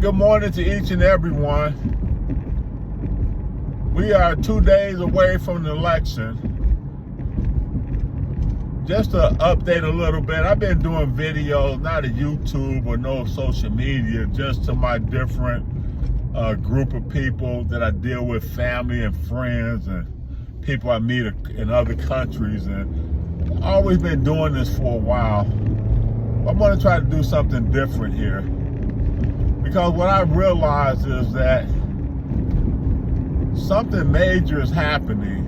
good morning to each and every one. We are 2 days away from the election. Just to update a little bit, I've been doing videos, not at YouTube or no social media, just to my different group of people that I deal with, family and friends and people I meet in other countries. And I've always been doing this for a while. I'm going to try to do something different here. Because what I realized is that something major is happening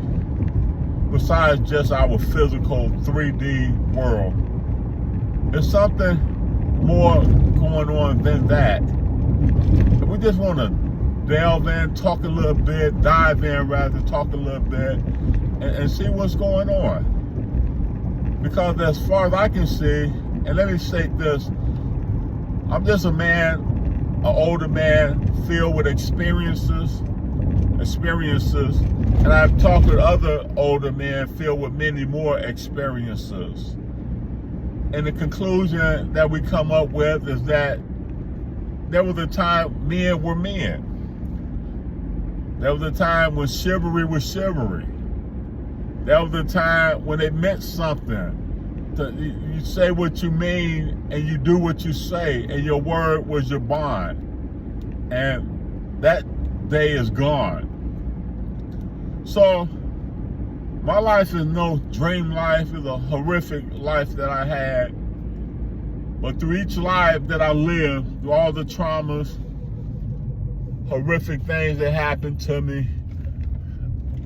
besides just our physical 3D world. There's something more going on than that. We just want to delve in, talk a little bit, dive in rather, talk a little bit, and see what's going on. Because as far as I can see, and let me say this, I'm just a man, an older man filled with experiences, and I've talked with other older men filled with many more experiences. And the conclusion that we come up with is that there was a time men were men. There was a time when chivalry was chivalry. There was a time when it meant something. You say what you mean and you do what you say, and your word was your bond. And that day is gone. So my life is no dream life. It's a horrific life that I had. But through each life that I lived, through all the traumas, horrific things that happened to me,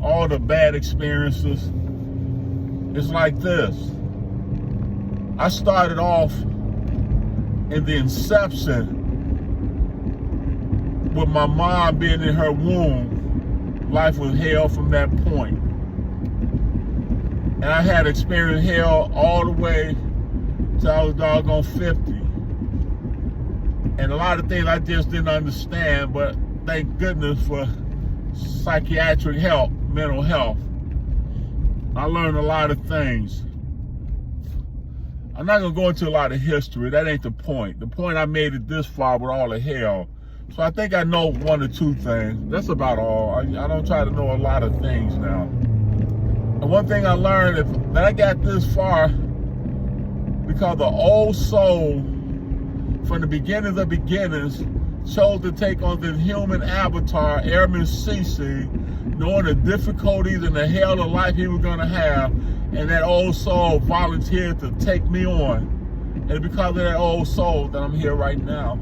all the bad experiences, it's like this. I started off in the inception with my mom being in her womb. Life was hell from that point. And I had experienced hell all the way till I was doggone 50. And a lot of things I just didn't understand, but thank goodness for psychiatric help, mental health. I learned a lot of things. I'm not gonna go into a lot of history, that ain't the point. The point, I made it this far with all the hell. So I think I know one or two things. That's about all. I don't try to know a lot of things now. And one thing I learned is that I got this far because the old soul, from the beginnings of beginnings, chose to take on this human avatar, Airman Cece, knowing the difficulties and the hell of life he was gonna have, and that old soul volunteered to take me on. And because of that old soul that I'm here right now.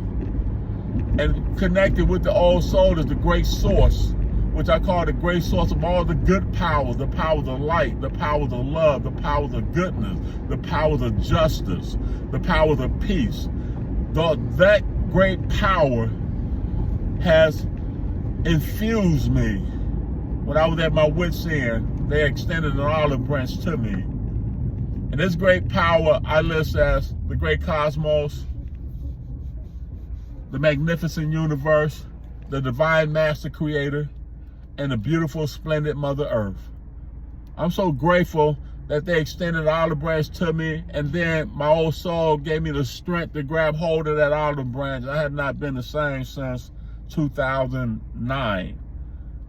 And connected with the old soul is the great source, which I call the great source of all the good powers, the powers of light, the powers of love, the powers of goodness, the powers of justice, the powers of peace. That great power has infused me. When I was at my wit's end, they extended an olive branch to me. And this great power I list as the great cosmos, the magnificent universe, the divine master creator, and the beautiful, splendid Mother Earth. I'm so grateful that they extended an olive branch to me, and then my old soul gave me the strength to grab hold of that olive branch. I have not been the same since 2009.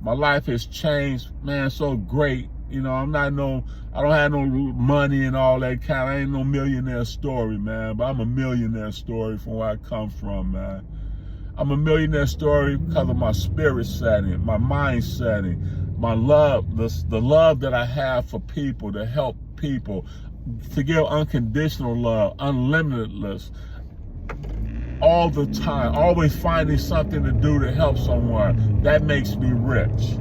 My life has changed, man, so great. You know, I don't have no money and all that kind. I ain't no millionaire story, man, but I'm a millionaire story from where I come from, man. I'm a millionaire story because of my spirit setting, my mind setting, my love, the love that I have for people, to help people, to give unconditional love, unlimited, all the time, always finding something to do to help someone. That makes me rich.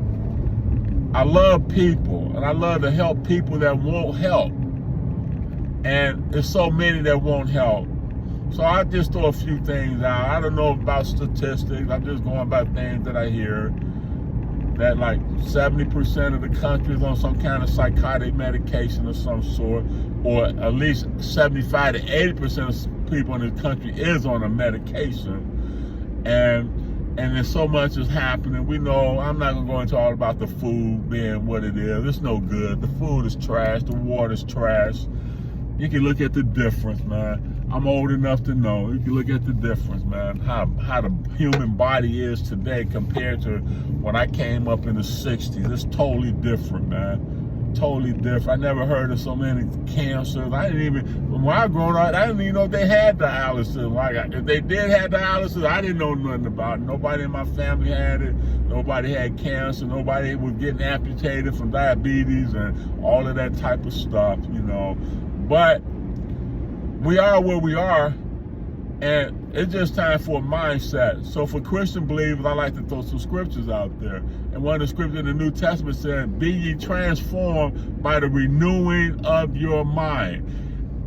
I love people, and I love to help people that won't help. And there's so many that won't help. So I just throw a few things out. I don't know about statistics. I'm just going by things that I hear. That like 70% of the country is on some kind of psychotic medication of some sort, or at least 75 to 80% of people in the country is on a medication. And there's so much is happening. We know, I'm not gonna go into all about the food being what it is. It's no good. The food is trash. The water is trash. You can look at the difference, man. I'm old enough to know. You can look at the difference, man, how the human body is today compared to when I came up in the 60s. It's totally different, man. Totally different. I never heard of so many cancers. I didn't even, when I was growing up, I didn't even know they had dialysis. If they did have dialysis, I didn't know nothing about it. Nobody in my family had it. Nobody had cancer. Nobody was getting amputated from diabetes and all of that type of stuff, you know. But we are where we are, and it's just time for a mindset. So for Christian believers, I like to throw some scriptures out there. And one of the scriptures in the New Testament said, be ye transformed by the renewing of your mind.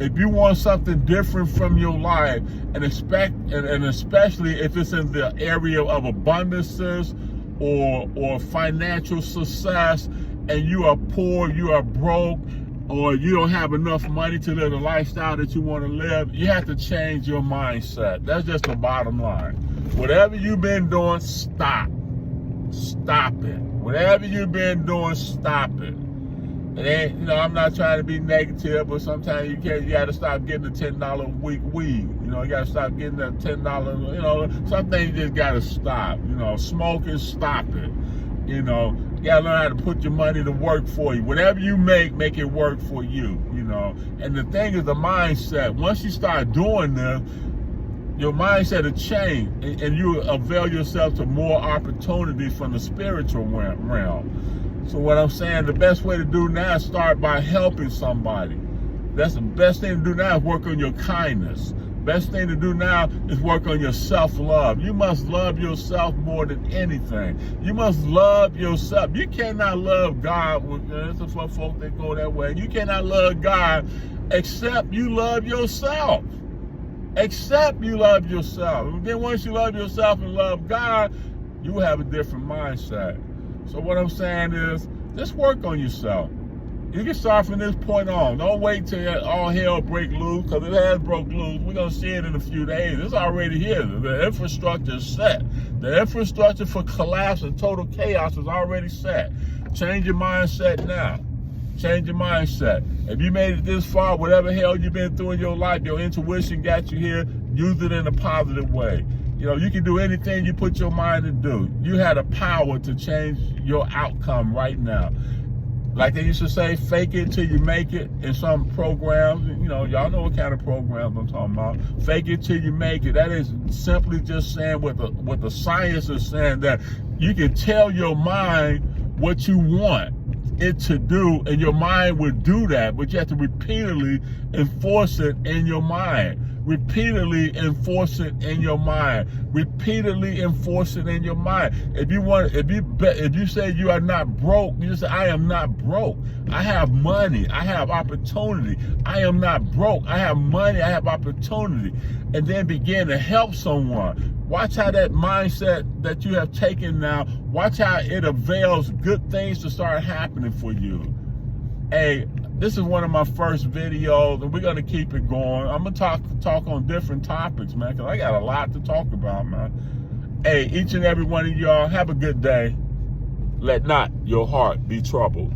If you want something different from your life, and especially if it's in the area of abundances or financial success, and you are poor, you are broke, or you don't have enough money to live the lifestyle that you want to live, you have to change your mindset. That's just the bottom line. Whatever you've been doing, stop. Stop it. Whatever you've been doing, stop it. It ain't, you know, I'm not trying to be negative, but sometimes you got to stop getting the $10 a week weed. You know, you got to stop getting that $10, you know, some things you just got to stop. You know, smoking, stop it. You know, you got to learn how to put your money to work for you. Whatever you make it work for you, you know. And the thing is the mindset. Once you start doing this, your mindset will change, and you avail yourself to more opportunities from the spiritual realm. So what I'm saying, the best way to do now is start by helping somebody. That's the best thing to do now is work on your kindness. Best thing to do now is work on your self-love. You must love yourself more than anything. You must love yourself. You cannot love God. There's some folk that go that way. You cannot love God except you love yourself. Except you love yourself. And then once you love yourself and love God, you will have a different mindset. So what I'm saying is, just work on yourself. You can start from this point on. Don't wait till all hell break loose, because it has broke loose. We're going to see it in a few days. It's already here. The infrastructure is set. The infrastructure for collapse and total chaos is already set. Change your mindset now. Change your mindset. If you made it this far, whatever hell you've been through in your life, your intuition got you here, use it in a positive way. You know, you can do anything you put your mind to do. You have the power to change your outcome right now. Like they used to say, fake it till you make it in some programs. You know, y'all know what kind of programs I'm talking about. Fake it till you make it. That is simply just saying what the science is saying, that you can tell your mind what you want it to do, and your mind will do that, but you have to repeatedly enforce it in your mind. Repeatedly enforce it in your mind. Repeatedly enforce it in your mind. If you say you are not broke, you just say, I am not broke. I have money. I have opportunity. I am not broke. I have money. I have opportunity. And then begin to help someone. Watch how that mindset that you have taken now, watch how it avails good things to start happening for you. Hey, this is one of my first videos, and we're going to keep it going. I'm going to talk on different topics, man, because I got a lot to talk about, man. Hey, each and every one of y'all, have a good day. Let not your heart be troubled.